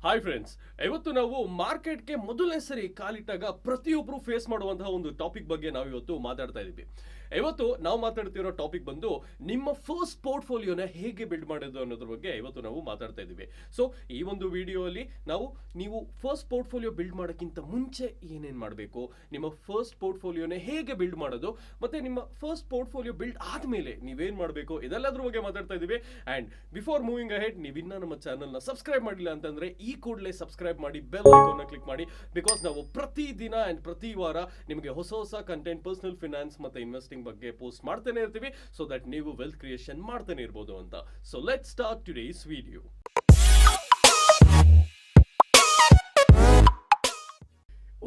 Hi friends, ಇವತ್ತು ನಾವು ಮಾರ್ಕೆಟ್ಗೆ ಮೊದಲನೇ ಸರಿ ಕಾಲಿಟ್ಟಾಗ ಪ್ರತಿಯೊಬ್ಬರು ಫೇಸ್ ಮಾಡುವಂತಹ ಒಂದು ಟಾಪಿಕ್ ಬಗ್ಗೆ ನಾವು ಇವತ್ತು ಮಾತಾಡ್ತಾ ಇದ್ದೀವಿ. ಇವತ್ತು ನಾವು ಮಾತಾಡ್ತಿರೋ ಟಾಪಿಕ್ ಬಂದು ನಿಮ್ಮ ಫಸ್ಟ್ ಪೋರ್ಟ್ಫೋಲಿಯೋನ ಹೇಗೆ ಬಿಲ್ಡ್ ಮಾಡೋದು ಅನ್ನೋದ್ರ ಬಗ್ಗೆ ಇವತ್ತು ನಾವು ಮಾತಾಡ್ತಾ ಇದ್ದೀವಿ. ಸೊ ಈ ಒಂದು ವಿಡಿಯೋಲಿ ನೀವು ಫಸ್ಟ್ ಪೋರ್ಟ್ಫೋಲಿಯೋ ಬಿಲ್ಡ್ ಮಾಡೋಕ್ಕಿಂತ ಮುಂಚೆ ಏನೇನು ಮಾಡಬೇಕು, ನಿಮ್ಮ ಫಸ್ಟ್ ಪೋರ್ಟ್ಫೋಲಿಯೋನ ಹೇಗೆ ಬಿಲ್ಡ್ ಮಾಡೋದು, ಮತ್ತೆ ನಿಮ್ಮ ಫಸ್ಟ್ ಪೋರ್ಟ್ಫೋಲಿಯೋ ಬಿಲ್ಡ್ ಆದಮೇಲೆ ನೀವೇನು ಮಾಡಬೇಕು, ಇದೆಲ್ಲದ್ರ ಬಗ್ಗೆ ಮಾತಾಡ್ತಾ ಇದ್ದೀವಿ. ಆ್ಯಂಡ್ ಬಿಫೋರ್ ಮೂವಿಂಗ್ ಅಹೆಡ್, ನೀವಿನ್ನ ನಮ್ಮ ಚಾನಲ್ನ ಸಬ್ಸ್ಕ್ರೈಬ್ ಮಾಡಿಲ್ಲ ಅಂತಂದ್ರೆ ಈ ಕೂಡಲೇ ಸಬ್ಸ್ಕ್ರೈಬ್ ಮಾಡಿ, ಬೆಲ್ ಐಕಾನ್ನ ಕ್ಲಿಕ್ ಮಾಡಿ. ಬಿಕಾಸ್ ನಾವು ಪ್ರತಿ ದಿನ ಆ್ಯಂಡ್ ಪ್ರತಿ ವಾರ ನಿಮಗೆ ಹೊಸ ಹೊಸ ಕಂಟೆಂಟ್, ಪರ್ಸನಲ್ ಫಿನಾನ್ಸ್ ಮತ್ತೆ ಇನ್ವೆಸ್ಟಿಂಗ್ ಬಗ್ಗೆ ಪೋಸ್ಟ್ ಮಾಡ್ತಾನೆ ಇರ್ತೀವಿ, ಸೊ ದಟ್ ನೀವು ವೆಲ್ತ್ ಕ್ರಿಯೇಷನ್ ಮಾಡ್ತಾನೆ ಇರ್ಬೋದು ಅಂತ. So let's start today's video.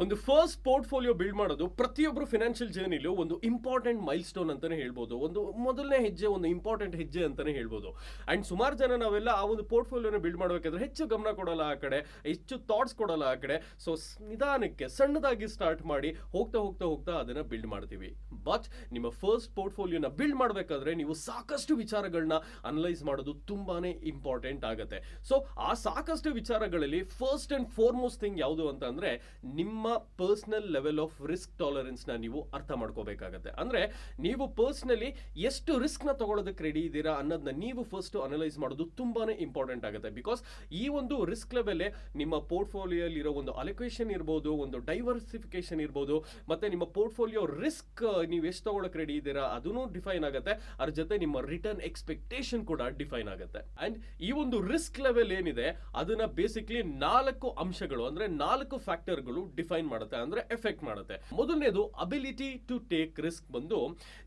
ಒಂದು ಫಸ್ಟ್ ಪೋರ್ಟ್ಫೋಲಿಯೋ ಬಿಲ್ಡ್ ಮಾಡೋದು ಪ್ರತಿಯೊಬ್ಬರು ಫಿನಾನ್ಷಿಯಲ್ ಜರ್ನಿಲೂ ಒಂದು ಇಂಪಾರ್ಟೆಂಟ್ ಮೈಲ್ ಸ್ಟೋನ್ ಅಂತಾನೆ ಹೇಳ್ಬೋದು. ಒಂದು ಮೊದಲನೇ ಹೆಜ್ಜೆ, ಒಂದು ಇಂಪಾರ್ಟೆಂಟ್ ಹೆಜ್ಜೆ ಅಂತಾನೆ ಹೇಳ್ಬೋದು. ಅಂಡ್ ಸುಮಾರು ಜನ ನಾವೆಲ್ಲ ಆ ಒಂದು ಪೋರ್ಟ್ಫೋಲಿಯೋನ ಬಿಲ್ಡ್ ಮಾಡಬೇಕಾದ್ರೆ ಹೆಚ್ಚು ಗಮನ ಕೊಡಲ್ಲ ಆ ಕಡೆ, ಹೆಚ್ಚು ಥಾಟ್ಸ್ ಕೊಡಲ್ಲ ಆ ಕಡೆ. ಸೊ ನಿಧಾನಕ್ಕೆ ಸಣ್ಣದಾಗಿ ಸ್ಟಾರ್ಟ್ ಮಾಡಿ ಹೋಗ್ತಾ ಹೋಗ್ತಾ ಹೋಗ್ತಾ ಅದನ್ನ ಬಿಲ್ಡ್ ಮಾಡ್ತೀವಿ. ಬಟ್ ನಿಮ್ಮ ಫಸ್ಟ್ ಪೋರ್ಟ್ಫೋಲಿಯೋನ ಬಿಲ್ಡ್ ಮಾಡಬೇಕಾದ್ರೆ ನೀವು ಸಾಕಷ್ಟು ವಿಚಾರಗಳನ್ನ ಅನಲೈಸ್ ಮಾಡೋದು ತುಂಬಾನೇ ಇಂಪಾರ್ಟೆಂಟ್ ಆಗುತ್ತೆ. ಸೊ ಆ ಸಾಕಷ್ಟು ವಿಚಾರಗಳಲ್ಲಿ ಫಸ್ಟ್ ಅಂಡ್ ಫಾರ್ಮೋಸ್ಟ್ ಥಿಂಗ್ ಯಾವುದು ಅಂತ ಅಂದ್ರೆ ನಿಮ್ಮ personal level of risk tolerance ನ ನೀವು ಅರ್ಥ ಮಾಡ್ಕೋಬೇಕಾಗತ್ತೆ. ಅಂದ್ರೆ ನೀವು ಪರ್ಸನಲಿ ಎಷ್ಟು ರಿಸ್ಕ್ ನ ತಗೊಳ್ಳೋದಕ್ಕೆ ರೆಡಿ ಇದ್ದೀರಾ ಅನ್ನೋದನ್ನ ನೀವು ಫಸ್ಟ್ ಅನಲೈಸ್ ಮಾಡೋದು ತುಂಬಾನೇ ಇಂಪಾರ್ಟೆಂಟ್ ಆಗುತ್ತೆ. ಬಿಕಾಸ್ ಈ ಒಂದು ರಿಸ್ಕ್ ಲೆವೆಲ್ ನಿಮ್ಮ ಪೋರ್ಟ್ಫೋಲಿಯೋ ಇರೋ ಒಂದು ಅಲೋಕೇಶನ್ ಇರ್ಬೋದು, ಒಂದು ಡೈವರ್ಸಿಫಿಕೇಶನ್ ಇರ್ಬೋದು, ಮತ್ತೆ ನಿಮ್ಮ ಪೋರ್ಟ್ಫೋಲಿಯೋ ರಿಸ್ಕ್ ನೀವು ಎಷ್ಟು ತಗೊಳ್ಳೋಕೆ ರೆಡಿ ಇದ್ದೀರಾ ಅದನ್ನು ಡಿಫೈನ್ ಆಗುತ್ತೆ. ಅದ್ರ ಜೊತೆ ನಿಮ್ಮ ರಿಟರ್ನ್ ಎಕ್ಸ್ಪೆಕ್ಟೇಷನ್ ಕೂಡ ಡಿಫೈನ್ ಆಗುತ್ತೆ. ಅಂಡ್ ಈ ಒಂದು ರಿಸ್ಕ್ ಲೆವೆಲ್ ಏನಿದೆ ಅದನ್ನ ಬೇಸಿಕ್ಲಿ 4 ಅಂಶಗಳು, ಅಂದ್ರೆ 4 ಫ್ಯಾಕ್ಟರ್ಗಳು ಡಿಫೈನ್ ಮಾಡುತ್ತೆ, ಅಂದ್ರೆ ಎಫೆಕ್ಟ್ ಮಾಡುತ್ತೆ. ಮೊದಲನೇದು ಅಬಿಲಿಟಿ ಟು ಟೇಕ್ ರಿಸ್ಕ್ ಬಂದು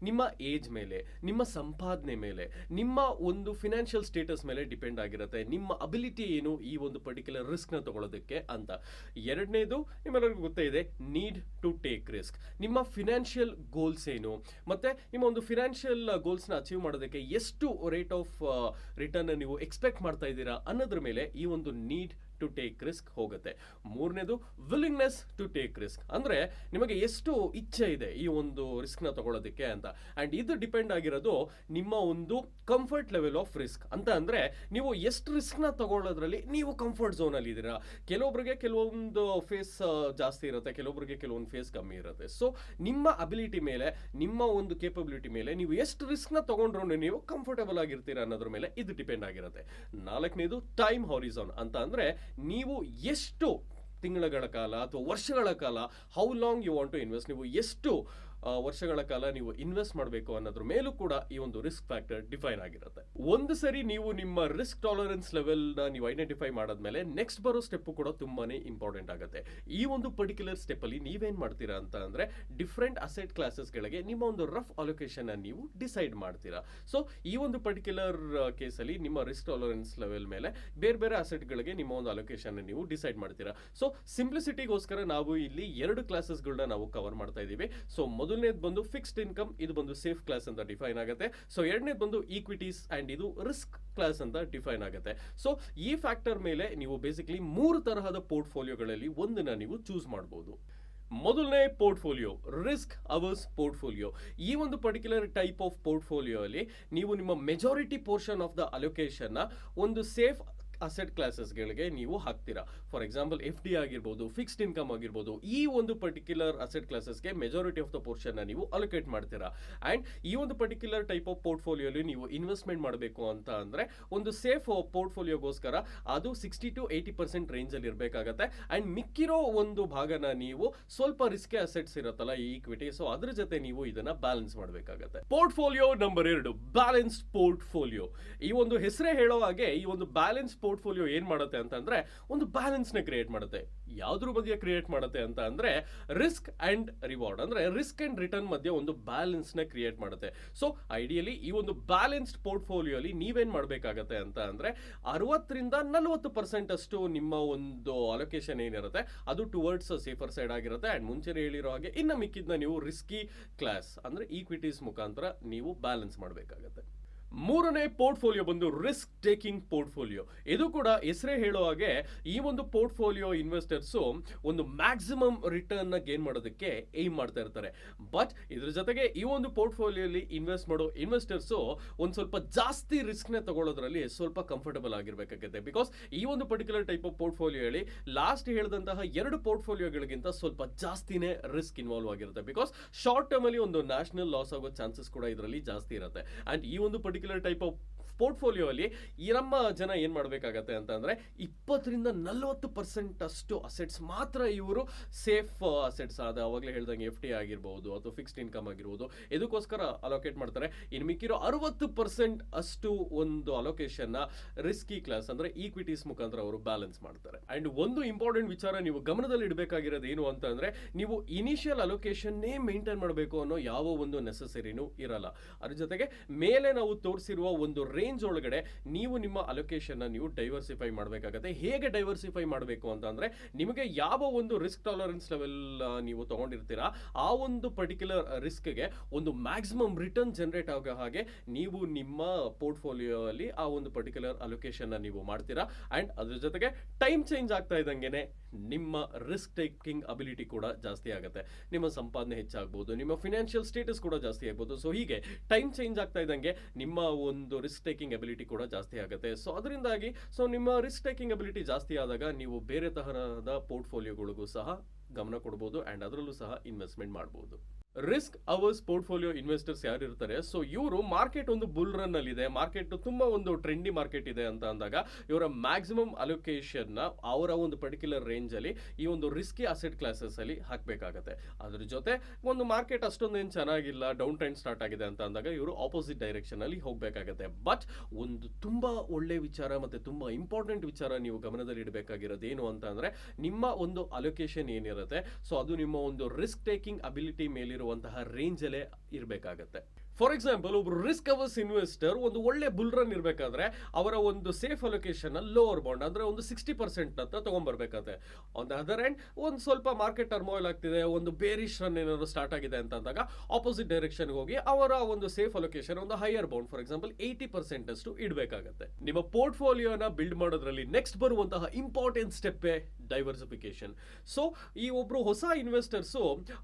ನಿಮ್ಮ ಏಜ್ ಮೇಲೆ, ನಿಮ್ಮ ಸಂಪಾದನೆ ಮೇಲೆ, ನಿಮ್ಮ ಒಂದು ಫಿನಾನ್ಷಿಯಲ್ ಸ್ಟೇಟಸ್ ಮೇಲೆ ಡಿಪೆಂಡ್ ಆಗಿರುತ್ತೆ. ನಿಮ್ಮ ಅಬಿಲಿಟಿ ಏನು ಈ ಒಂದು ಪರ್ಟಿಕ್ಯುಲರ್ ರಿಸ್ಕ್ ನ ತಗೊಳ್ಳೋದಕ್ಕೆ ಅಂತ. ಎರಡನೇದು ನಿಮ್ಮೆಲ್ಲರಿಗೂ ಗೊತ್ತೇ ಇದೆ, ನೀಡ್ ಟು ಟೇಕ್ ರಿಸ್ಕ್. ನಿಮ್ಮ ಫಿನಾನ್ಷಿಯಲ್ ಗೋಲ್ಸ್ ಏನು, ಮತ್ತೆ ನಿಮ್ಮ ಒಂದು ಫಿನಾನ್ಷಿಯಲ್ ಗೋಲ್ಸ್ ನ ಅಚೀವ್ ಮಾಡೋದಕ್ಕೆ ಎಷ್ಟು ರೇಟ್ ಆಫ್ ರಿಟರ್ನ್ ನೀವು ಎಕ್ಸ್ಪೆಕ್ಟ್ ಮಾಡ್ತಾ ಇದ್ದೀರಾ ಅನ್ನೋದ್ರ ಮೇಲೆ ಈ ಒಂದು ನೀಡ್ ಟು ಟೇಕ್ ರಿಸ್ಕ್ ಹೋಗುತ್ತೆ. ಮೂರನೇದು ವಿಲ್ಲಿಂಗ್ನೆಸ್ ಟು ಟೇಕ್ ರಿಸ್ಕ್, ಅಂದ್ರೆ ನಿಮಗೆ ಎಷ್ಟು ಇಚ್ಛೆ ಇದೆ ಈ ಒಂದು ರಿಸ್ಕ್ ನ ತಗೊಳ್ಳೋದಕ್ಕೆ ಅಂತ. ಅಂಡ್ ಇದು ಡಿಪೆಂಡ್ ಆಗಿರೋದು ನಿಮ್ಮ ಒಂದು ಕಂಫರ್ಟ್ ಲೆವೆಲ್ ಆಫ್ ರಿಸ್ಕ್ ಅಂತ. ಅಂದ್ರೆ ನೀವು ಎಷ್ಟು ರಿಸ್ಕ್ ನ ತಗೊಳ್ಳೋದ್ರಲ್ಲಿ ನೀವು ಕಂಫರ್ಟ್ ಝೋನ್ ಅಲ್ಲಿ ಇದ್ದೀರಾ. ಕೆಲವೊಬ್ಬರಿಗೆ ಕೆಲವೊಂದು ಫೇಸ್ ಜಾಸ್ತಿ ಇರುತ್ತೆ, ಕೆಲವೊಬ್ಬರಿಗೆ ಕೆಲವೊಂದು ಫೇಸ್ ಕಮ್ಮಿ ಇರುತ್ತೆ. ಸೊ ನಿಮ್ಮ ಅಬಿಲಿಟಿ ಮೇಲೆ, ನಿಮ್ಮ ಒಂದು ಕೇಪಬಿಲಿಟಿ ಮೇಲೆ ನೀವು ಎಷ್ಟು ರಿಸ್ಕ್ ನ ತಗೊಂಡ್ರು ನೀವು ಕಂಫರ್ಟಬಲ್ ಆಗಿರ್ತೀರಾ ಅನ್ನೋದ್ರ ಮೇಲೆ ಇದು ಡಿಪೆಂಡ್ ಆಗಿರುತ್ತೆ. ನಾಲ್ಕನೇದು ಟೈಮ್ ಹಾರಿಝಾನ್ ಅಂತ. ಅಂದ್ರೆ ನೀವು ಎಷ್ಟು ತಿಂಗಳ ಕಾಲ ಅಥವಾ ವರ್ಷಗಳ ಕಾಲ, how long you want to invest, ನೀವು ಎಷ್ಟು ವರ್ಷಗಳ ಕಾಲ ನೀವು ಇನ್ವೆಸ್ಟ್ ಮಾಡಬೇಕು ಅನ್ನೋದ್ರ ಮೇಲೂ ಕೂಡ ಈ ಒಂದು ರಿಸ್ಕ್ ಫ್ಯಾಕ್ಟರ್ ಡಿಫೈನ್ ಆಗಿರುತ್ತೆ. ಒಂದು ಸರಿ ನೀವು ನಿಮ್ಮ ರಿಸ್ಕ್ ಟಾಲರೆನ್ಸ್ ಲೆವೆಲ್ ನ ನೀವು ಐಡೆಂಟಿಫೈ ಮಾಡಾದ್ಮೇಲೆ ನೆಕ್ಸ್ಟ್ ಬರೋ ಸ್ಟೆಪ್ ಕೂಡ ತುಂಬಾನೇ ಇಂಪಾರ್ಟೆಂಟ್ ಆಗುತ್ತೆ. ಈ ಒಂದು ಪರ್ಟಿಕ್ಯುಲರ್ ಸ್ಟೆಪ್ ಅಲ್ಲಿ ನೀವೇನ್ ಮಾಡ್ತೀರಾ ಅಂತ ಅಂದ್ರೆ ಡಿಫ್ರೆಂಟ್ ಅಸೆಟ್ ಕ್ಲಾಸಸ್ ಗಳಿಗೆ ನಿಮ್ಮ ಒಂದು ರಫ್ ಅಲೋಕೇಶನ್ ಅನ್ನು ನೀವು ಡಿಸೈಡ್ ಮಾಡ್ತೀರಾ. ಸೊ ಈ ಒಂದು ಪರ್ಟಿಕ್ಯುಲರ್ ಕೇಸಲ್ಲಿ ನಿಮ್ಮ ರಿಸ್ಕ್ ಟಾಲರೆನ್ಸ್ ಲೆವೆಲ್ ಮೇಲೆ ಬೇರೆ ಬೇರೆ ಅಸೆಟ್ ಗಳಿಗೆ ನಿಮ್ಮ ಒಂದು ಅಲೋಕೇಶನ್ ನೀವು ಡಿಸೈಡ್ ಮಾಡ್ತೀರಾ. ಸೊ ಸಿಂಪ್ಲಿಸಿಟಿಗೋಸ್ಕರ ನಾವು ಇಲ್ಲಿ 2 ಕ್ಲಾಸಸ್ ಗಳನ್ನ ನಾವು ಕವರ್ ಮಾಡ್ತಾ ಇದೀವಿ. ಸೊ ಮೊದಲನೇದು ಬಂದು ಫಿಕ್ಸ್ಡ್ ಇನ್ಕಮ್, ಇದು ಬಂದು ಸೇಫ್ ಕ್ಲಾಸ್ ಅಂತ ಡಿಫೈನ್ ಆಗುತ್ತೆ. ಸೊ ಎರಡನೇದು ಬಂದು ಈಕ್ವಿಟೀಸ್ ಅಂಡ್ ಇದು ರಿಸ್ಕ್ ಕ್ಲಾಸ್ ಅಂತ ಡಿಫೈನ್ ಆಗುತ್ತೆ. ಸೊ ಈ ಫ್ಯಾಕ್ಟರ್ ಮೇಲೆ ನೀವು ಬೇಸಿಕಲಿ 3 ತರಹದ ಪೋರ್ಟ್ಫೋಲಿಯೋಗಳಲ್ಲಿ ಒಂದನ್ನ ನೀವು ಚೂಸ್ ಮಾಡಬಹುದು. ಮೊದಲನೇ ಪೋರ್ಟ್ಫೋಲಿಯೋ ರಿಸ್ಕ್ ಅವರ್ಸ್ ಪೋರ್ಟ್ಫೋಲಿಯೋ. ಈ ಒಂದು ಪರ್ಟಿಕ್ಯುಲರ್ ಟೈಪ್ ಆಫ್ ಪೋರ್ಟ್ಫೋಲಿಯೋ ಅಲ್ಲಿ ನೀವು ನಿಮ್ಮ majority portion of the allocation ನ ಒಂದು ಸೇಫ್ ಅಸೆಟ್ ಕ್ಲಾಸಸ್ಗಳಿಗೆ ನೀವು ಹಾಕ್ತೀರಾ. ಫಾರ್ ಎಕ್ಸಾಂಪಲ್ FD ಆಗಿರ್ಬೋದು, ಫಿಕ್ಸ್ಡ್ ಇನ್ಕಮ್ ಆಗಿರ್ಬೋದು, ಈ ಒಂದು ಪರ್ಟಿಕ್ಯುಲರ್ ಅಸೆಟ್ ಕ್ಲಾಸಸ್ಗೆ ಮೆಜಾರಿಟಿ ಆಫ್ ದ ಪೋರ್ಷನ್ ನೀವು ಅಲೋಕೇಟ್ ಮಾಡ್ತೀರಾ. ಅಂಡ್ ಈ ಒಂದು ಪರ್ಟಿಕ್ಯುಲರ್ ಟೈಪ್ ಆಫ್ ಪೋರ್ಟ್ಫೋಲಿಯೋಲಿ ನೀವು ಇನ್ವೆಸ್ಟ್ಮೆಂಟ್ ಮಾಡಬೇಕು ಅಂತ ಅಂದ್ರೆ ಒಂದು ಸೇಫ್ ಪೋರ್ಟ್ಫೋಲಿಯೋಗೋಸ್ಕರ ಅದು 60 to 80% ರೇಂಜ್ ಅಲ್ಲಿ ಇರಬೇಕಾಗತ್ತೆ. ಅಂಡ್ ಮಿಕ್ಕಿರೋ ಒಂದು ಭಾಗನ ನೀವು ಸ್ವಲ್ಪ ರಿಸ್ಕ್ ಅಸೆಟ್ಸ್ ಇರುತ್ತಲ್ಲ, ಈ ಈಕ್ವಿಟಿ, ಸೊ ಅದ್ರ ಜೊತೆ ನೀವು ಇದನ್ನ ಬ್ಯಾಲೆನ್ಸ್ ಮಾಡಬೇಕಾಗತ್ತೆ. Portfolio number 2, balanced portfolio. ಈ ಒಂದು ಹೆಸರೇ ಹೇಳೋ ಹಾಗೆ ಈ ಒಂದು ಬ್ಯಾಲೆನ್ಸ್ ಪೋರ್ಟ್ಫೋಲಿಯೋ ಏನ್ ಮಾಡುತ್ತೆ ಅಂತಂದ್ರೆ ಒಂದು ಬ್ಯಾಲೆನ್ಸ್ ನ ಕ್ರಿಯೇಟ್ ಮಾಡುತ್ತೆ. ಯಾವ್ದ್ರ ಮಧ್ಯೆ ಕ್ರಿಯೇಟ್ ಮಾಡುತ್ತೆ ಅಂತ ಅಂದ್ರೆ ರಿಸ್ಕ್ ಅಂಡ್ ರಿವಾರ್ಡ್, ಅಂದ್ರೆ ರಿಸ್ಕ್ ಅಂಡ್ ರಿಟರ್ನ್ ಮಧ್ಯೆ ಒಂದು ಬ್ಯಾಲೆನ್ಸ್ ನ ಕ್ರಿಯೇಟ್ ಮಾಡುತ್ತೆ. ಸೊ ಐಡಿಯಲಿ ಈ ಒಂದು ಬ್ಯಾಲೆನ್ಸ್ಡ್ ಪೋರ್ಟ್ಫೋಲಿಯೋಲಿ ನೀವೇನ್ ಮಾಡ್ಬೇಕಾಗತ್ತೆ ಅಂತ ಅಂದ್ರೆ 60-40% ಅಷ್ಟು ನಿಮ್ಮ ಒಂದು ಅಲೋಕೇಶನ್ ಏನಿರುತ್ತೆ ಅದು ಟುವರ್ಡ್ಸ್ ಸೇಫರ್ ಸೈಡ್ ಆಗಿರುತ್ತೆ. ಅಂಡ್ ಮುಂಚೆ ಹೇಳಿರೋ ಹಾಗೆ ಇನ್ನು ಮಿಕ್ಕಿದ್ನ ನೀವು ರಿಸ್ಕಿ ಕ್ಲಾಸ್ ಅಂದ್ರೆ ಈಕ್ವಿಟೀಸ್ ಮುಖಾಂತರ ನೀವು ಬ್ಯಾಲೆನ್ಸ್ ಮಾಡಬೇಕಾಗತ್ತೆ. ಮೂರನೇ ಪೋರ್ಟ್ಫೋಲಿಯೋ ಬಂದು ರಿಸ್ಕ್ ಟೇಕಿಂಗ್ ಪೋರ್ಟ್ಫೋಲಿಯೋ. ಇದು ಕೂಡ ಹೆಸರೇ ಹೇಳೋ ಹಾಗೆ ಈ ಒಂದು ಪೋರ್ಟ್ಫೋಲಿಯೋ ಇನ್ವೆಸ್ಟರ್ಸ್ ಒಂದು ಮ್ಯಾಕ್ಸಿಮಮ್ ರಿಟರ್ನ್ ನ ಗೇನ್ ಮಾಡೋದಕ್ಕೆ ಏಮ್ ಮಾಡ್ತಾ ಇರ್ತಾರೆ. ಬಟ್ ಇದ್ರ ಜೊತೆಗೆ ಈ ಒಂದು ಪೋರ್ಟ್ಫೋಲಿಯೋಲಿ ಇನ್ವೆಸ್ಟ್ ಮಾಡೋ ಇನ್ವೆಸ್ಟರ್ಸ್ ಒಂದು ಸ್ವಲ್ಪ ಜಾಸ್ತಿ ರಿಸ್ಕ್ ನ ತಗೊಳ್ಳೋದ್ರಲ್ಲಿ ಸ್ವಲ್ಪ ಕಂಫರ್ಟಬಲ್ ಆಗಿರ್ಬೇಕಾಗುತ್ತೆ. ಬಿಕಾಸ್ ಈ ಒಂದು ಪರ್ಟಿಕ್ಯುಲರ್ ಟೈಪ್ ಆಫ್ ಪೋರ್ಟ್ಫೋಲಿಯೋ ಹೇಳಿ ಲಾಸ್ಟ್ ಹೇಳಿದಂತಹ ಎರಡು ಪೋರ್ಟ್ಫೋಲಿಯೋಗಳಿಗಿಂತ ಸ್ವಲ್ಪ ಜಾಸ್ತಿನೇ ರಿಸ್ಕ್ ಇನ್ವಾಲ್ವ್ ಆಗಿರುತ್ತೆ. ಬಿಕಾಸ್ ಶಾರ್ಟ್ ಟರ್ಮ್ ಅಲ್ಲಿ ಒಂದು ನ್ಯಾಷನಲ್ ಲಾಸ್ ಆಗೋ ಚಾನ್ಸಸ್ ಕೂಡ ಇದರಲ್ಲಿ ಜಾಸ್ತಿ ಇರುತ್ತೆ. ಅಂಡ್ ಈ ಒಂದು ಪರ್ಟಿಕ್ಯುಲರ್ ಟೈಪ್ ಆಫ್ ಪೋರ್ಟ್ಫೋಲಿಯೋ ಅಲ್ಲಿ ಈ ನಮ್ಮ ಜನ ಏನ್ ಮಾಡ್ಬೇಕಾಗತ್ತೆ ಅಂತಂದ್ರೆ 20-40% ಅಷ್ಟು ಅಸೆಟ್ಸ್ ಮಾತ್ರ ಇವರು ಸೇಫ್ ಅಸೆಟ್ಸ್ ಆದ ಅವಾಗಲೇ ಹೇಳ್ದಂಗೆ FD ಆಗಿರ್ಬೋದು ಅಥವಾ ಫಿಕ್ಸ್ಡ್ ಇನ್ಕಮ್ ಆಗಿರ್ಬೋದು ಇದಕ್ಕೋಸ್ಕರ ಅಲೋಕೇಟ್ ಮಾಡ್ತಾರೆ. ಇನ್ನು ಮಿಕ್ಕಿರೋ 60% ಅಷ್ಟು ಒಂದು ಅಲೋಕೇಶನ್ ನ ರಿಸ್ಕಿ ಕ್ಲಾಸ್ ಅಂದ್ರೆ ಈಕ್ವಿಟೀಸ್ ಮುಖಾಂತರ ಅವರು ಬ್ಯಾಲೆನ್ಸ್ ಮಾಡ್ತಾರೆ. ಅಂಡ್ ಒಂದು ಇಂಪಾರ್ಟೆಂಟ್ ವಿಚಾರ ನೀವು ಗಮನದಲ್ಲಿ ಇಡಬೇಕಾಗಿರೋದು ಏನು ಅಂತ ಅಂದ್ರೆ ನೀವು ಇನಿಷಿಯಲ್ ಅಲೋಕೇಶನ್ ಮೇಂಟೈನ್ ಮಾಡಬೇಕು ಅನ್ನೋ ಯಾವ ಒಂದು ನೆಸೆಸರಿನೂ ಇರಲ್ಲ. ಅದ್ರ ಜೊತೆಗೆ ಮೇಲೆ ನಾವು ತೋರಿಸಿರುವ ಒಂದು ರೇಂಜ್ ಒಳಗಡೆ ನೀವು ನಿಮ್ಮ ಅಲೋಕೇಶನ್ ನೀವು ಡೈವರ್ಸಿಫೈ ಮಾಡಬೇಕಾಗುತ್ತೆ. ಹೇಗೆ ಡೈವರ್ಸಿಫೈ ಮಾಡಬೇಕು ಅಂತಂದ್ರೆ ನಿಮಗೆ ಯಾವ ಒಂದು ರಿಸ್ಕ್ ಟಾಲರೆನ್ಸ್ ಲೆವೆಲ್ ನೀವು ತಗೊಂಡಿರ್ತೀರಾ ಆ ಒಂದು ಪರ್ಟಿಕ್ಯುಲರ್ ರಿಸ್ಕ್ಗೆ ಒಂದು ಮ್ಯಾಕ್ಸಿಮಮ್ ರಿಟರ್ನ್ ಜನರೇಟ್ ಆಗೋ ಹಾಗೆ ನೀವು ನಿಮ್ಮ ಪೋರ್ಟ್ಫೋಲಿಯೋ ಅಲ್ಲಿ ಆ ಒಂದು ಪರ್ಟಿಕ್ಯುಲರ್ ಅಲೋಕೇಶನ್ ನೀವು ಮಾಡ್ತೀರಾ. ಅಂಡ್ ಅದ್ರ ಜೊತೆಗೆ ಟೈಮ್ ಚೇಂಜ್ ಆಗ್ತಾ ಇದ್ದಂಗೆನೆ ನಿಮ್ಮ ರಿಸ್ಕ್ ಟೇಕಿಂಗ್ ಅಬಿಲಿಟಿ ಕೂಡ ಜಾಸ್ತಿ ಆಗುತ್ತೆ. ನಿಮ್ಮ ಸಂಪಾದನೆ ಹೆಚ್ಚಾಗಬಹುದು, ನಿಮ್ಮ ಫಿನಾನ್ಷಿಯಲ್ ಸ್ಟೇಟಸ್ ಕೂಡ ಜಾಸ್ತಿ ಆಗ್ಬಹುದು. ಸೊ ಹೀಗೆ ಟೈಮ್ ಚೇಂಜ್ ಆಗ್ತಾ ಇದ್ದಂಗೆ ನಿಮ್ಮ ಒಂದು ರಿಸ್ಕ್ ಟೇಕಿಂಗ್ ಅಬಿಲಿಟಿ ಕೂಡ ಜಾಸ್ತಿ ಆಗುತ್ತೆ. ಸೊ ಅದರಿಂದಾಗಿ ನಿಮ್ಮ ರಿಸ್ಕ್ ಟೇಕಿಂಗ್ ಅಬಿಲಿಟಿ ಜಾಸ್ತಿ ಆದಾಗ ನೀವು ಬೇರೆ ತರಹದ ಪೋರ್ಟ್ಫೋಲಿಯೋಗಳಿಗೂ ಸಹ ಗಮನ ಕೊಡಬಹುದು ಅಂಡ್ ಅದರಲ್ಲೂ ಸಹ ಇನ್ವೆಸ್ಟ್ಮೆಂಟ್ ಮಾಡಬಹುದು. ರಿಸ್ಕ್ ಅವರ್ಸ್ ಪೋರ್ಟ್ಫೋಲಿಯೋ ಇನ್ವೆಸ್ಟರ್ಸ್ ಯಾರು ಇರ್ತಾರೆ, ಸೊ ಇವರು ಮಾರ್ಕೆಟ್ ಒಂದು ಬುಲ್ ರನ್ ಅಲ್ಲಿ ಇದೆ, ಮಾರ್ಕೆಟ್ ತುಂಬಾ ಒಂದು ಟ್ರೆಂಡಿ ಮಾರ್ಕೆಟ್ ಇದೆ ಅಂತ ಅಂದಾಗ ಇವರ ಮ್ಯಾಕ್ಸಿಮಮ್ ಅಲೋಕೇಶನ್ ನ ಅವರ ಒಂದು ಪರ್ಟಿಕ್ಯುಲರ್ ರೇಂಜ್ ಅಲ್ಲಿ ಈ ಒಂದು ರಿಸ್ಕಿ ಅಸೆಟ್ ಕ್ಲಾಸಸ್ ಅಲ್ಲಿ ಹಾಕಬೇಕಾಗತ್ತೆ. ಅದ್ರ ಜೊತೆ ಒಂದು ಮಾರ್ಕೆಟ್ ಅಷ್ಟೊಂದೇನು ಚೆನ್ನಾಗಿಲ್ಲ, ಡೌನ್ ಟ್ರೆಂಡ್ ಸ್ಟಾರ್ಟ್ ಆಗಿದೆ ಅಂತ ಅಂದಾಗ ಇವರು ಆಪೋಸಿಟ್ ಡೈರೆಕ್ಷನ್ ಅಲ್ಲಿ ಹೋಗಬೇಕಾಗತ್ತೆ. ಬಟ್ ಒಂದು ತುಂಬಾ ಒಳ್ಳೆ ವಿಚಾರ ಮತ್ತೆ ತುಂಬಾ ಇಂಪಾರ್ಟೆಂಟ್ ವಿಚಾರ ನೀವು ಗಮನದಲ್ಲಿ ಇಡಬೇಕಾಗಿರೋದು ಏನು ಅಂತ ಅಂದ್ರೆ ನಿಮ್ಮ ಒಂದು ಅಲೋಕೇಶನ್ ಏನಿರುತ್ತೆ ಸೊ ಅದು ನಿಮ್ಮ ಒಂದು ರಿಸ್ಕ್ ಟೇಕಿಂಗ್ ಅಬಿಲಿಟಿ ಮೇಲಿರುವಂತಹ ರೇಂಜ್ ಅಲ್ಲೇ ಇರಬೇಕಾಗತ್ತೆ. ಫಾರ್ ಎಕ್ಸಾಂಪಲ್ ಒಬ್ರು ರಿಸ್ಕ್ ಅವರ್ಸ್ ಇನ್ವೆಸ್ಟರ್ ಒಂದು ಒಳ್ಳೆ ಬುಲ್ ರನ್ ಇರಬೇಕಾದ್ರೆ ಅವರ ಒಂದು ಸೇಫ್ ಅಲೋಕೇಶನ್ ಲೋವರ್ ಬೌಂಡ್ ಅಂದ್ರೆ ಒಂದು 60% ಅಂತ ತಗೊಂಡ್ಬರ್ಬೇಕಾಗುತ್ತೆ. ಆನ್ ದ ಅದರ್ ಎಂಡ್ ಒಂದು ಸ್ವಲ್ಪ ಮಾರ್ಕೆಟ್ ಟರ್ಮೋಯಿಲ್ ಆಗ್ತಿದೆ, ಒಂದು ಬೇರಿಶ್ ರನ್ ಏನಾದ್ರು ಸ್ಟಾರ್ಟ್ ಆಗಿದೆ ಅಂತ ಅಂದಾಗ ಆಪೋಸಿಟ್ ಡೈರೆಕ್ಷನ್ ಹೋಗಿ ಅವರ ಒಂದು ಸೇಫ್ ಅಲೋಕೇಶನ್ ಒಂದು ಹೈಯರ್ ಬೌಂಡ್ ಫಾರ್ ಎಕ್ಸಾಂಪಲ್ 80% ಅಷ್ಟು ಇಡಬೇಕಾಗುತ್ತೆ. ನಿಮ್ಮ ಪೋರ್ಟ್ಫೋಲಿಯೋನ ಬಿಲ್ಡ್ ಮಾಡೋದ್ರಲ್ಲಿ ನೆಕ್ಸ್ಟ್ ಬರುವಂತಹ ಇಂಪಾರ್ಟೆಂಟ್ ಸ್ಟೆಪ್ ಡೈವರ್ಸಿಫಿಕೇಶನ್. ಸೊ ಈ ಒಬ್ರು ಹೊಸ ಇನ್ವೆಸ್ಟರ್ಸ್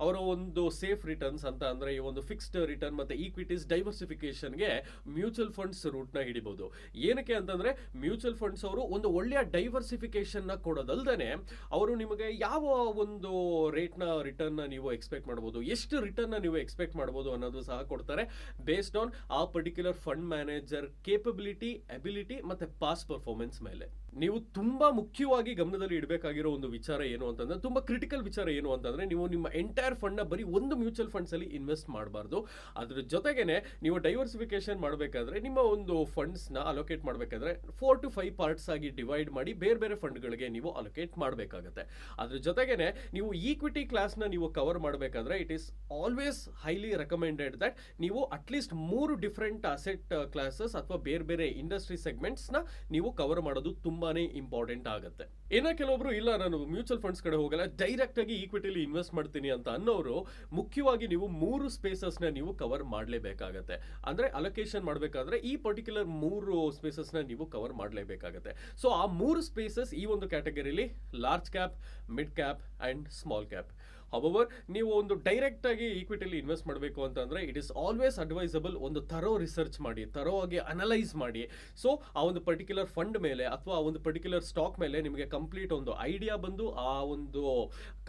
ಅವರ ಒಂದು ಸೇಫ್ ರಿಟರ್ನ್ಸ್ ಅಂತ ಅಂದ್ರೆ ಈ ಒಂದು ಫಿಕ್ಸ್ಡ್ ರಿಟರ್ನ್ ಮತ್ತೆ ಈಕ್ವಿಟೀಸ್ ಡೈವರ್ಸಿಫಿಕೇಶನ್ಗೆ ಮ್ಯೂಚುವಲ್ ಫಂಡ್ಸ್ ರೂಟ್ ನ ಹಿಡಿಬಹುದು. ಏನಕ್ಕೆ ಅಂತಂದ್ರೆ ಮ್ಯೂಚುವಲ್ ಫಂಡ್ಸ್ ಅವರು ಒಂದು ಒಳ್ಳೆಯ ಡೈವರ್ಸಿಫಿಕೇಶನ್ ನ ಕೊಡೋದಲ್ದೇನೆ ಅವರು ನಿಮಗೆ ಯಾವ ಒಂದು ರೇಟ್ ನ ರಿಟರ್ನ್ ನ ನೀವು ಎಕ್ಸ್ಪೆಕ್ಟ್ ಮಾಡಬಹುದು, ಎಷ್ಟು ರಿಟರ್ನ್ ನ ನೀವು ಎಕ್ಸ್ಪೆಕ್ಟ್ ಮಾಡಬಹುದು ಅನ್ನೋದು ಸಹ ಕೊಡ್ತಾರೆ ಬೇಸ್ಡ್ ಆನ್ ಆ particular fund manager capability, ability ಮತ್ತೆ ಪಾಸ್ಟ್ ಪರ್ಫಾರ್ಮೆನ್ಸ್ ಮೇಲೆ. ನೀವು ತುಂಬಾ ಮುಖ್ಯವಾಗಿ ಗಮನದಲ್ಲಿ ಇಡಬೇಕಾಗಿರೋ ಒಂದು ವಿಚಾರ ಏನು ಅಂತಂದ್ರೆ ತುಂಬಾ ಕ್ರಿಟಿಕಲ್ ವಿಚಾರ ಏನು ಅಂತಂದ್ರೆ ನೀವು ನಿಮ್ಮ ಎಂಟೈರ್ ಫಂಡ್ ನ ಬರೀ ಒಂದು ಮ್ಯೂಚುವಲ್ ಫಂಡ್ಸ್ ಅಲ್ಲಿ ಇನ್ವೆಸ್ಟ್ ಮಾಡಬಾರ್ದು. ಅದ್ರ ಜೊತೆಗೇನೆ ನೀವು ಡೈವರ್ಸಿಫಿಕೇಶನ್ ಮಾಡಬೇಕಾದ್ರೆ ನಿಮ್ಮ ಒಂದು ಫಂಡ್ಸ್ ನ ಅಲೋಕೇಟ್ ಮಾಡಬೇಕಾದ್ರೆ 4 to 5 ಪಾರ್ಟ್ಸ್ ಆಗಿ ಡಿವೈಡ್ ಮಾಡಿ ಬೇರೆ ಬೇರೆ ಫಂಡ್ಗಳಿಗೆ ನೀವು ಅಲೋಕೇಟ್ ಮಾಡಬೇಕಾಗುತ್ತೆ. ಅದ್ರ ಜೊತೆಗೇನೆ ನೀವು ಈಕ್ವಿಟಿ ಕ್ಲಾಸ್ ನ ನೀವು ಕವರ್ ಮಾಡಬೇಕಾದ್ರೆ it is always highly recommended that ನೀವು ಅಟ್ಲೀಸ್ಟ್ 3 ಡಿಫರೆಂಟ್ ಅಸೆಟ್ ಕ್ಲಾಸಸ್ ಅಥವಾ ಬೇರೆ ಬೇರೆ ಇಂಡಸ್ಟ್ರಿ ಸೆಗ್ಮೆಂಟ್ಸ್ ನ ನೀವು ಕವರ್ ಮಾಡೋದು ತುಂಬಾನೇ ಇಂಪಾರ್ಟೆಂಟ್ ಆಗುತ್ತೆ. ಇನ್ನ ಕೆಲವೊಬ್ರು ಇಲ್ಲ ನಾನು ಮ್ಯೂಚುವಲ್ ಫಂಡ್ಸ್ ಕಡೆ ಹೋಗಲ್ಲ ಡೈರೆಕ್ಟ್ ಆಗಿ ಈಕ್ವಿಟಿಲಿ ಇನ್ವೆಸ್ಟ್ ಮಾಡ್ತೀನಿ ಅಂತ ಅನ್ನೋರು ಮುಖ್ಯವಾಗಿ ನೀವು 3 ಸ್ಪೇಸಸ್ ನ ನೀವು ಕವರ್ ಮಾಡಲೇಬೇಕಾಗತ್ತೆ. ಅಂದ್ರೆ ಅಲೋಕೇಶನ್ ಮಾಡಬೇಕಾದ್ರೆ ಈ ಪರ್ಟಿಕ್ಯುಲರ್ 3 ಸ್ಪೇಸಸ್ ನ ನೀವು ಕವರ್ ಮಾಡಲೇಬೇಕಾಗತ್ತೆ. ಸೊ ಆ 3 ಸ್ಪೇಸಸ್ ಈ ಒಂದು ಕ್ಯಾಟಗರಿಲಿ large cap, mid cap and small cap. However ನೀವು ಒಂದು ಡೈರೆಕ್ಟ್ ಆಗಿ ಈಕ್ವಿಟಿಲಿ ಇನ್ವೆಸ್ಟ್ ಮಾಡಬೇಕು ಅಂತಂದ್ರೆ ಇಟ್ ಇಸ್ ಆಲ್ವೇಸ್ ಅಡ್ವೈಸಬಲ್ ಒಂದು ಥರೋ ರಿಸರ್ಚ್ ಮಾಡಿ, ಥರೋ ಆಗಿ ಅನಲೈಸ್ ಮಾಡಿ. ಸೊ ಆ ಒಂದು ಪರ್ಟಿಕ್ಯುಲರ್ ಫಂಡ್ ಮೇಲೆ ಅಥವಾ ಆ ಒಂದು ಪರ್ಟಿಕ್ಯುಲರ್ ಸ್ಟಾಕ್ ಮೇಲೆ ನಿಮಗೆ ಕಂಪ್ಲೀಟ್ ಒಂದು ಐಡಿಯಾ ಬಂದು ಆ ಒಂದು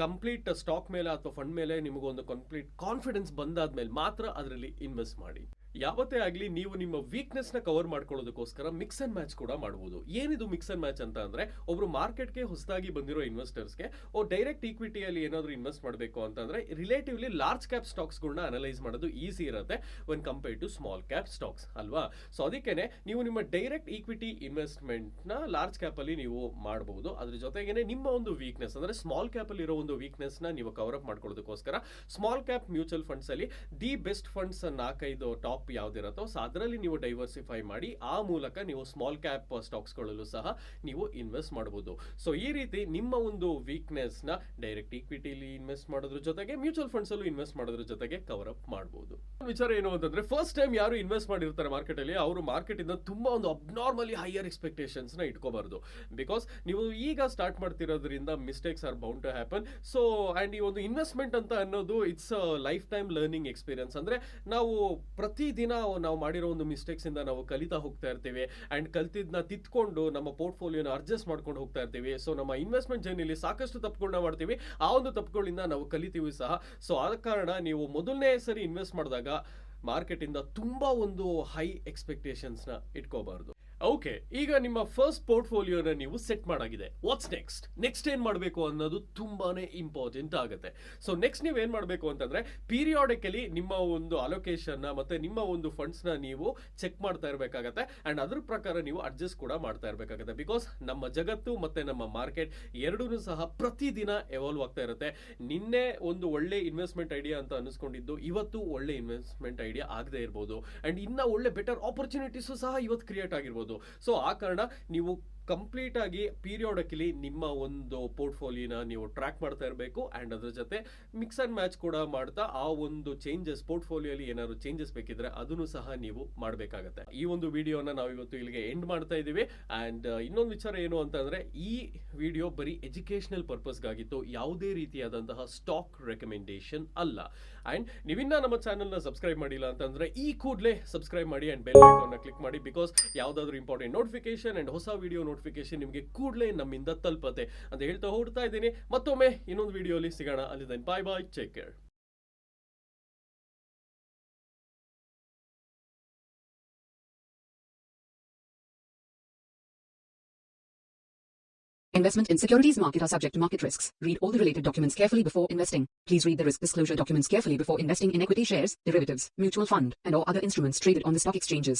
ಕಂಪ್ಲೀಟ್ ಸ್ಟಾಕ್ ಮೇಲೆ ಅಥವಾ ಫಂಡ್ ಮೇಲೆ ನಿಮಗೊಂದು ಕಂಪ್ಲೀಟ್ ಕಾನ್ಫಿಡೆನ್ಸ್ ಬಂದಾದ್ಮೇಲೆ ಮಾತ್ರ ಅದರಲ್ಲಿ ಇನ್ವೆಸ್ಟ್ ಮಾಡಿ. ಯಾವತ್ತೇ ಆಗಲಿ ನೀವು ನಿಮ್ಮ ವೀಕ್ನೆಸ್ ನ ಕವರ್ ಮಾಡ್ಕೊಳ್ಳೋದಕ್ಕೋಸ್ಕರ ಮಿಕ್ಸ್ ಅಂಡ್ ಮ್ಯಾಚ್ ಕೂಡ ಮಾಡಬಹುದು. ಏನಿದು ಮಿಕ್ಸ್ ಅಂಡ್ ಮ್ಯಾಚ್ ಅಂತ ಅಂದ್ರೆ ಒಬ್ರು ಮಾರ್ಕೆಟ್ಗೆ ಹೊಸದಾಗಿ ಬಂದಿರೋ ಇನ್ವೆಸ್ಟರ್ಸ್ಗೆ ಡೈರೆಕ್ಟ್ ಈಕ್ವಿಟಿಯಲ್ಲಿ ಏನಾದ್ರು ಇನ್ವೆಸ್ಟ್ ಮಾಡಬೇಕು ಅಂತಂದ್ರೆ ರಿಲೇಟಿವ್ಲಿ ಲಾರ್ಜ್ ಕ್ಯಾಪ್ ಸ್ಟಾಕ್ಸ್ಗಳನ್ನ ಅನಲೈಸ್ ಮಾಡೋದು ಈಸಿ ಇರುತ್ತೆ when compare to small cap stocks ಅಲ್ವಾ. ಸೊ ಅದಕ್ಕೇನೆ ನೀವು ನಿಮ್ಮ ಡೈರೆಕ್ಟ್ ಈಕ್ವಿಟಿ ಇನ್ವೆಸ್ಟ್ಮೆಂಟ್ ನ ಲಾರ್ಜ್ ಕ್ಯಾಪ್ ಅಲ್ಲಿ ನೀವು ಮಾಡಬಹುದು. ಅದ್ರ ಜೊತೆಗೇನೆ ನಿಮ್ಮ ಒಂದು ವೀಕ್ನೆಸ್ ಅಂದ್ರೆ ಸ್ಮಾಲ್ ಕ್ಯಾಪ್ ಅಲ್ಲಿ ಇರೋ ಒಂದು ವೀಕ್ನೆಸ್ ನ ನೀವು ಕವರ್ ಅಪ್ ಮಾಡ್ಕೊಳ್ಳೋದಕ್ಕೋಸ್ಕರ ಸ್ಮಾಲ್ ಕ್ಯಾಪ್ ಮ್ಯೂಚುವಲ್ ಫಂಡ್ಸ್ ಅಲ್ಲಿ the best funds 4-5 top top ಯಾವ್ದಿರತ್ತೋ ಸೊ ಅದರಲ್ಲಿ ನೀವು ಡೈವರ್ಸಿಫೈ ಮಾಡಿ ಆ ಮೂಲಕ ನೀವು ಸ್ಮಾಲ್ ಕ್ಯಾಪ್ ಸ್ಟಾಕ್ಸ್ಗಳಲ್ಲೂ ಸಹ ನೀವು ಇನ್ವೆಸ್ಟ್ ಮಾಡಬಹುದು. ಸೊ ಈ ರೀತಿ ನಿಮ್ಮ ಒಂದು ವೀಕ್ನೆಸ್ ನ ಡೈರೆಕ್ಟ್ ಈಕ್ವಿಟಿಲಿ ಇನ್ವೆಸ್ಟ್ ಮಾಡೋದ್ರ ಜೊತೆಗೆ ಮ್ಯೂಚುವಲ್ ಫಂಡ್ಸ್ ಅಲ್ಲೂ ಇನ್ವೆಸ್ಟ್ ಮಾಡೋದ್ರ ಜೊತೆಗೆ ಕವರ್ ಅಪ್ ಮಾಡಬಹುದು. ವಿಚಾರ ಏನು ಅಂತಂದ್ರೆ ಫಸ್ಟ್ ಟೈಮ್ ಯಾರು ಇನ್ವೆಸ್ಟ್ ಮಾಡಿರ್ತಾರೆ ಮಾರ್ಕೆಟ್ ಅಲ್ಲಿ ಅವರು ಮಾರ್ಕೆಟ್ ಇಂದ ತುಂಬಾ ಒಂದು ಅಬ್ನಾರ್ಮಲಿ ಹೈಯರ್ ಎಕ್ಸ್ಪೆಕ್ಟೇಷನ್ಸ್ ನ ಇಟ್ಕೋಬಾರ್ದು. ಬಿಕಾಸ್ ನೀವು ಈಗ ಸ್ಟಾರ್ಟ್ ಮಾಡ್ತಿರೋದ್ರಿಂದ mistakes are bound to happen. So and ಈ ಒಂದು ಇನ್ವೆಸ್ಟ್ಮೆಂಟ್ ಅಂತ ಅನ್ನೋದು it's lifetime learning experience. ಅಂದ್ರೆ ನಾವು ಪ್ರತಿದಿನ ನಾವು ಮಾಡಿರೋ ಒಂದು ಮಿಸ್ಟೇಕ್ಸ್ ಇಂದ ನಾವು ಕಲಿತಾ ಹೋಗ್ತಾ ಇರ್ತೀವಿ ಅಂಡ್ ಕಲ್ತಿದ್ನ ತಿತ್ಕೊಂಡು ನಮ್ಮ ಪೋರ್ಟ್ಫೋಲಿಯೋನ ಅಡ್ಜಸ್ಟ್ ಮಾಡ್ಕೊಂಡು ಹೋಗ್ತಾ ಇರ್ತೀವಿ. ಸೊ ನಮ್ಮ ಇನ್ವೆಸ್ಟ್ಮೆಂಟ್ ಜರ್ನಿಲಿ ಸಾಕಷ್ಟು ತಪ್ಪುಗಳನ್ನ ಮಾಡ್ತೀವಿ, ಆ ಒಂದು ತಪ್ಪುಗಳಿಂದ ನಾವು ಕಲಿತೀವಿ ಸಹ. ಸೊ ಆದ ಕಾರಣ ನೀವು ಮೊದಲನೇ ಸರಿ ಇನ್ವೆಸ್ಟ್ ಮಾಡಿದಾಗ ಮಾರ್ಕೆಟ್ ಇಂದ ತುಂಬಾ ಒಂದು ಹೈ ಎಕ್ಸ್ಪೆಕ್ಟೇಷನ್ಸ್ ನ ಇಟ್ಕೋಬಾರ್ದು. ಓಕೆ, ಈಗ ನಿಮ್ಮ ಫಸ್ಟ್ ಪೋರ್ಟ್ಫೋಲಿಯೋನ ನೀವು ಸೆಟ್ ಮಾಡಾಗಿದೆ. ವಾಟ್ಸ್ ನೆಕ್ಸ್ಟ್ ಏನ್ ಮಾಡಬೇಕು ಅನ್ನೋದು ತುಂಬಾನೇ ಇಂಪಾರ್ಟೆಂಟ್ ಆಗುತ್ತೆ. ಸೊ ನೆಕ್ಸ್ಟ್ ನೀವು ಏನ್ ಮಾಡಬೇಕು ಅಂತಂದ್ರೆ ಪೀರಿಯಾಡಿಕಲಿ ನಿಮ್ಮ ಒಂದು ಅಲೋಕೇಶನ್ ಮತ್ತೆ ನಿಮ್ಮ ಒಂದು ಫಂಡ್ಸ್ ನ ನೀವು ಚೆಕ್ ಮಾಡ್ತಾ ಇರಬೇಕಾಗತ್ತೆ ಅಂಡ್ ಅದ್ರ ಪ್ರಕಾರ ನೀವು ಅಡ್ಜಸ್ಟ್ ಕೂಡ ಮಾಡ್ತಾ ಇರಬೇಕಾಗತ್ತೆ. ಬಿಕಾಸ್ ನಮ್ಮ ಜಗತ್ತು ಮತ್ತೆ ನಮ್ಮ ಮಾರ್ಕೆಟ್ ಎರಡೂ ಸಹ ಪ್ರತಿದಿನ ಎವಾಲ್ವ್ ಆಗ್ತಾ ಇರುತ್ತೆ. ನಿನ್ನೆ ಒಂದು ಒಳ್ಳೆ ಇನ್ವೆಸ್ಟ್ಮೆಂಟ್ ಐಡಿಯಾ ಅಂತ ಅನಿಸ್ಕೊಂಡಿದ್ದು ಇವತ್ತು ಒಳ್ಳೆ ಇನ್ವೆಸ್ಟ್ಮೆಂಟ್ ಐಡಿಯಾ ಆಗದೆ ಇರಬಹುದು ಅಂಡ್ ಇನ್ನ ಒಳ್ಳೆ ಬೆಟರ್ ಆಪರ್ಚುನಿಟೀಸು ಸಹ ಇವತ್ತು ಕ್ರಿಯೇಟ್ ಆಗಿರ್ಬೋದು. ಸೊ ಆ ಕಾರಣ ನೀವು ಕಂಪ್ಲೀಟ್ ಆಗಿ ಪೀರಿಯಾಡಿಕಲಿ ನಿಮ್ಮ ಒಂದು ಪೋರ್ಟ್ಫೋಲಿಯೋನ ನೀವು ಟ್ರ್ಯಾಕ್ ಮಾಡ್ತಾ ಇರಬೇಕು ಅಂಡ್ ಅದ್ರ ಜೊತೆ ಮಿಕ್ಸ್ ಅಂಡ್ ಮ್ಯಾಚ್ ಕೂಡ ಮಾಡ್ತಾ ಆ ಒಂದು ಚೇಂಜಸ್ ಪೋರ್ಟ್ಫೋಲಿಯೋಲಿ ಏನಾದ್ರು ಚೇಂಜಸ್ ಬೇಕಿದ್ರೆ ಅದನ್ನು ಸಹ ನೀವು ಮಾಡಬೇಕಾಗತ್ತೆ. ಈ ಒಂದು ವಿಡಿಯೋನ ನಾವು ಇವತ್ತು ಇಲ್ಲಿಗೆ ಎಂಡ್ ಮಾಡ್ತಾ ಇದೀವಿ. ಅಂಡ್ ಇನ್ನೊಂದು ವಿಚಾರ ಏನು ಅಂತಂದ್ರೆ ಈ ವಿಡಿಯೋ ಬರೀ ಎಜುಕೇಶನಲ್ ಪರ್ಪಸ್ಗಾಗಿತ್ತು, ಯಾವುದೇ ರೀತಿಯಾದಂತಹ ಸ್ಟಾಕ್ ರೆಕಮೆಂಡೇಶನ್ ಅಲ್ಲ. ಅಂಡ್ ನೀವಿನ್ನ ನಮ್ಮ ಚಾನೆಲ್ ನ ಸಬ್ಸ್ಕ್ರೈಬ್ ಮಾಡಿಲ್ಲ ಅಂತಂದ್ರೆ ಈ ಕೂಡಲೇ ಸಬ್ಸ್ಕ್ರೈಬ್ ಮಾಡಿ ಅಂಡ್ ಬೆಲ್ ಐಕಾನ್ ನ ಕ್ಲಿಕ್ ಮಾಡಿ. ಬಿಕಾಸ್ ಯಾವ್ದಾದ್ರು ಇಂಪಾರ್ಟೆಂಟ್ ನೋಟಿಫಿಕೇಶನ್ ಅಂಡ್ ಹೊಸ ವಿಡಿಯೋ ನೋಟಿಫಿಕೇಶನ್ ನಿಮಗೆ ಕೂಡಲೇ ನಮ್ಮಿಂದ ತಲುಪತ್ತೆ ಅಂತ ಹೇಳ್ತಾ ಹೊರಡ್ತಾ ಇದ್ದೀನಿ. ಮತ್ತೊಮ್ಮೆ ಇನ್ನೊಂದು ವಿಡಿಯೋಲಿ ಸಿಗೋಣ. ಅಲ್ಲಿ bye bye, take care. Investment in securities market are subject to market risks. Read all the related documents carefully before investing. Please read the risk disclosure documents carefully before investing in equity shares, derivatives, mutual fund, and or other instruments traded on the stock exchanges.